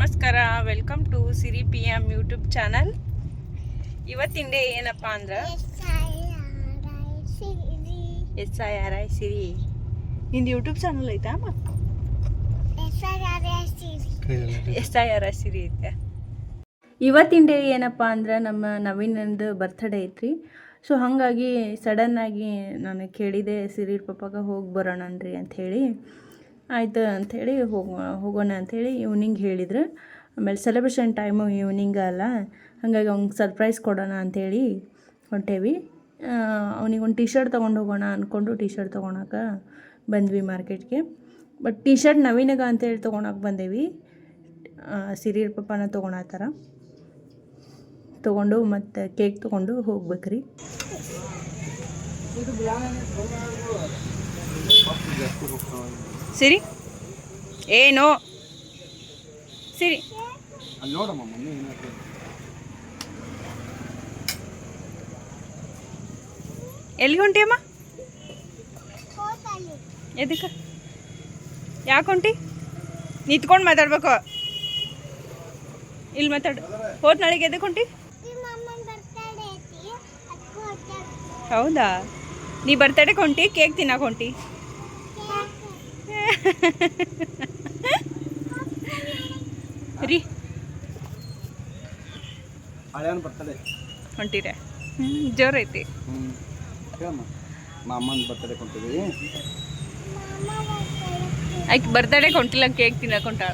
ನಮಸ್ಕಾರ, welcome to Siri P M YouTube channel. ಇವತ್ತಿನ day ಏನಪ್ಪ ಅಂದ್ರೆ SIRI ಸಿರಿ. ನಿಂದು ಯೂಟ್ಯೂಬ್ ಚಾನಲ್ ಐತಾ ಅಮ್ಮ? SIRI ಸಿರಿ ಐತೆ. ಇವತ್ತಿನ ಡೇ ಏನಪ್ಪ ಅಂದ್ರೆ ನಮ್ಮ ನವೀನಂದು ಬರ್ತ್ಡೇ ಐತ್ರಿ. ಸೊ ಹಾಗಾಗಿ ಸಡನ್ನಾಗಿ ನಾನು ಕೇಳಿದೆ ಸಿರಿ ಪಪ್ಪಾಗ ಹೋಗಿ ಬರೋಣನ್ರಿ ಅಂಥೇಳಿ. ಆಯ್ತು ಅಂಥೇಳಿ ಹೋಗೋಣ ಅಂಥೇಳಿ ಈವ್ನಿಂಗ್ ಹೇಳಿದ್ರು. ಆಮೇಲೆ ಸೆಲೆಬ್ರೇಷನ್ ಟೈಮು ಈವ್ನಿಂಗ್ ಅಲ್ಲ, ಹಾಗಾಗಿ ಅವ್ನಿಗೆ ಸರ್ಪ್ರೈಸ್ ಕೊಡೋಣ ಅಂಥೇಳಿ ಹೊಂಟೇವಿ. ಅವ್ನಿಗೆ ಒಂದು ಟಿ ಶರ್ಟ್ ತೊಗೊಂಡು ಹೋಗೋಣ ಅಂದ್ಕೊಂಡು ಟಿ ಶರ್ಟ್ ತೊಗೊಳಕ್ಕೆ ಬಂದ್ವಿ ಮಾರ್ಕೆಟ್ಗೆ. ಬಟ್ ಟಿ ಶರ್ಟ್ ನವೀನಗ ಅಂಥೇಳಿ ತೊಗೊಳಕ್ಕೆ ಬಂದೇವಿ. ಸಿರಿಯರ್ ಪಪ್ಪನ ತೊಗೊಳತ್ತಾರ. ತೊಗೊಂಡು ಮತ್ತು ಕೇಕ್ ತೊಗೊಂಡು ಹೋಗ್ಬೇಕ್ರಿ. ಸಿರಿ ಏನೋ ಸಿರಿ ಎಲ್ಲಿ ಹೊಂಟಿಯಮ್ಮ? ಎದಕ್ಕೆ? ಯಾಕೆ ಹೊಂಟಿ? ನಿಂತ್ಕೊಂಡು ಮಾತಾಡ್ಬೇಕು. ಇಲ್ಲಿ ಮಾತಾಡು. ಹೋದ ನಾಳೆಗೆ ಎದಕ್ಕೆ ಹೊಂಟಿ? ಹೌದಾ, ನೀ ಬರ್ತಡೇಗೆ ಹೊಂಟಿ, ಕೇಕ್ ತಿನ್ನಕ್ಕೆ ಹೊಂಟಿ. ರೀ ಹೊಂಟಿರ? ಜೋರೈತಿ. ಆಯ್ತು, ಬರ್ತಡೇಗೆ ಹೊಂಟಿಲ್ಲ, ಕೇಕ್ ತಿನ್ನಕ್ಕೆ ಹೊಂಟಾಳ.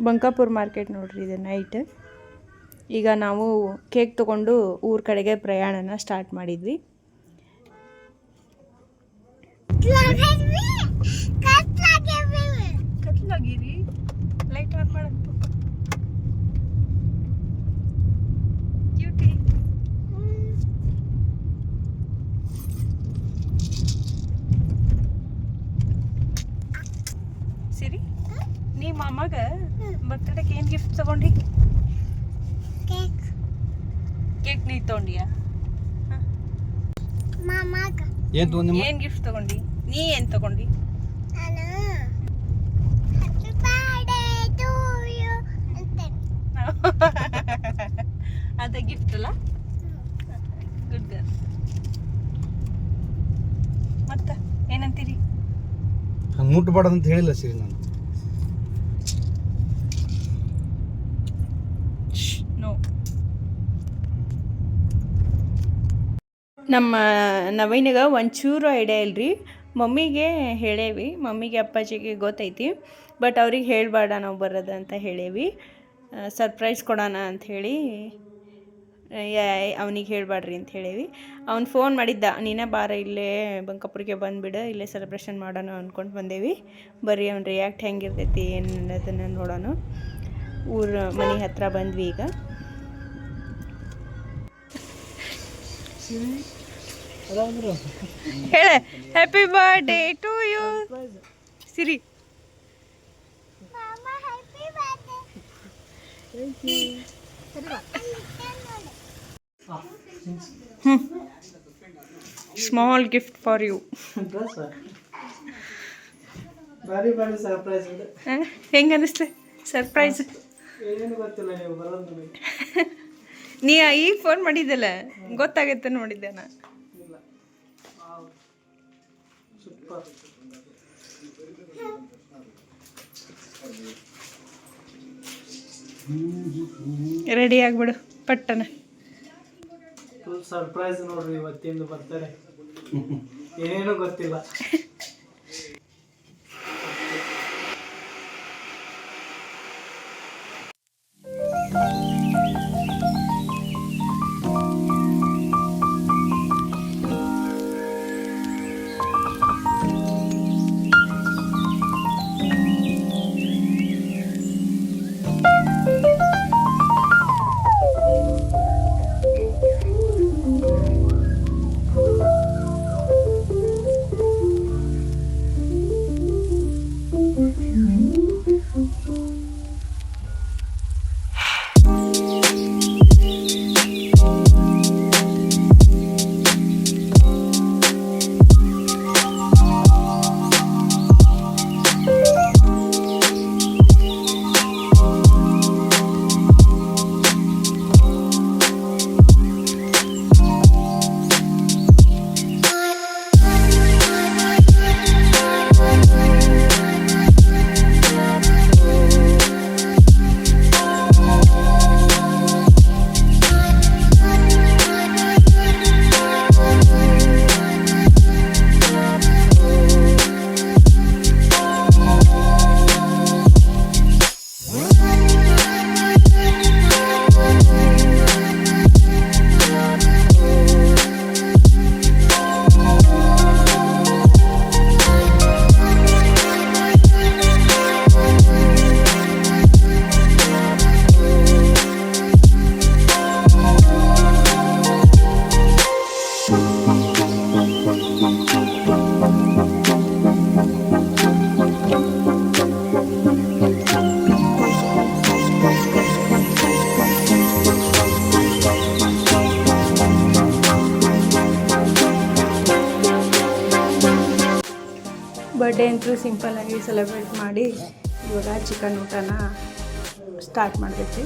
ಬಂಕಾಪುರ್ ಮಾರ್ಕೆಟ್ ನೋಡ್ರಿ, ಇದು ನೈಟ್. ಈಗ ನಾವು ಕೇಕ್ ತೊಗೊಂಡು ಊರ ಕಡೆಗೆ ಪ್ರಯಾಣನ ಸ್ಟಾರ್ಟ್ ಮಾಡಿದ್ವಿ. ಕತ್ಲಾಗಿರಿ, ಲೈಟ್ ಆನ್ ಮಾಡಕ್ಕೆ ಕ್ಯೂಟಿ. ಸಿರಿ, ನೀ ಮಾಮಾಗ ಬರ್ತಡೇಗೆ ಏನು ಗಿಫ್ಟ್ ತಗೊಂಡಿ? ಕೇಕ್ ನೀ ತೊಗೊಂಡಿಯಾ? ಏನ್ ಗಿಫ್ಟ್ ತಗೊಂಡಿ? ನೀ ಏನ್ ತಗೊಂಡಿ? ಅದ ಗಿಫ್ಟ್ ಅಲ್ಲ? Good girl. ಮತ್ತ ಏನಂತೀರಿ? ಹಂಗೆ ಮುಟ್ಟಬಾರ್ದಂತ ಹೇಳಿಲ್ಲ ಸಿರಿ ನಾನು. ನಮ್ಮ ನವೀನಿಗೆ ಒಂಚೂರು ಐಡಿಯಾ ಇಲ್ರಿ. ಮಮ್ಮಿಗೆ ಹೇಳೇವಿ, ಮಮ್ಮಿಗೆ ಅಪ್ಪಾಜಿಗೆ ಗೊತ್ತೈತಿ, ಬಟ್ ಅವ್ರಿಗೆ ಹೇಳಬೇಡ ನಾವು ಬರೋದು ಅಂತ ಹೇಳೇವಿ. ಸರ್ಪ್ರೈಸ್ ಕೊಡೋಣ ಅಂಥೇಳಿ ಅವನಿಗೆ ಹೇಳಬೇಡ್ರಿ ಅಂತ ಹೇಳೇವಿ. ಅವ್ನು ಫೋನ್ ಮಾಡಿದ್ದ, ನೀನೇ ಬಾರ, ಇಲ್ಲೇ ಬಂಕಾಪುರಿಗೆ ಬಂದುಬಿಡು, ಇಲ್ಲೇ ಸೆಲೆಬ್ರೇಷನ್ ಮಾಡೋಣ ಅಂದ್ಕೊಂಡು ಬಂದೇವಿ. ಬರ್ರಿ ಅವ್ನು ರಿಯಾಕ್ಟ್ ಹೆಂಗಿರ್ತೈತಿ ಏನು ಅನ್ನೋದನ್ನು ನೋಡೋಣ. ಮನೆ ಹತ್ರ ಬಂದ್ವಿ ಈಗ. ಹೇಳ happy birthday to you Siri. Small gift for you. ಹೆಂಗ ಅನಿಸ್ತು ಸರ್ಪ್ರೈಸ್? ನೀ ಈಗ ಫೋನ್ ಮಾಡಿದ್ದಲ್ಲ, ಗೊತ್ತಾಗತ್ತೆ ನೋಡಿದ್ದೆ ನಾ. ರೆಡಿ ಆಗ್ಬಿಡು ಪಟ್ಟನ. ಫುಲ್ ಸರ್ಪ್ರೈಸ್ ನೋಡ್ರಿ ಇವತ್ತಿಂದ ಬರ್ತಾರೆ, ಏನೇನು ಗೊತ್ತಿಲ್ಲ. ಬರ್ಡೇ ಅಂತೂ ಸಿಂಪಲ್ಲಾಗಿ ಸೆಲೆಬ್ರೇಟ್ ಮಾಡಿ ಇವಾಗ ಚಿಕನ್ ಊಟನ ಸ್ಟಾರ್ಟ್ ಮಾಡಬೇಕು.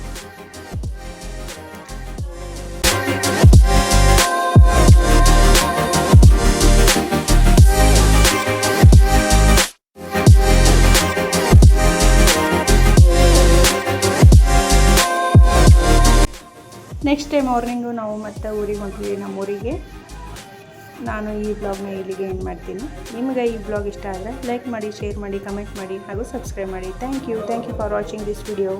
ನೆಕ್ಸ್ಟ್ ಡೇ ಮಾರ್ನಿಂಗು ನಾವು ಮತ್ತೆ ಊರಿಗೆ ಹೊಂಟಿವಿ ನಮ್ಮೂರಿಗೆ. ನಾನು ಈ ಬ್ಲಾಗ್ನ ಇಲ್ಲಿಗೆ ಎಂಡ್ ಮಾಡ್ತೀನಿ. ನಿಮಗೆ ಈ ಬ್ಲಾಗ್ ಇಷ್ಟ ಆದರೆ ಲೈಕ್ ಮಾಡಿ, ಶೇರ್ ಮಾಡಿ, ಕಮೆಂಟ್ ಮಾಡಿ ಹಾಗೂ ಸಬ್ಸ್ಕ್ರೈಬ್ ಮಾಡಿ. Thank you for watching this video.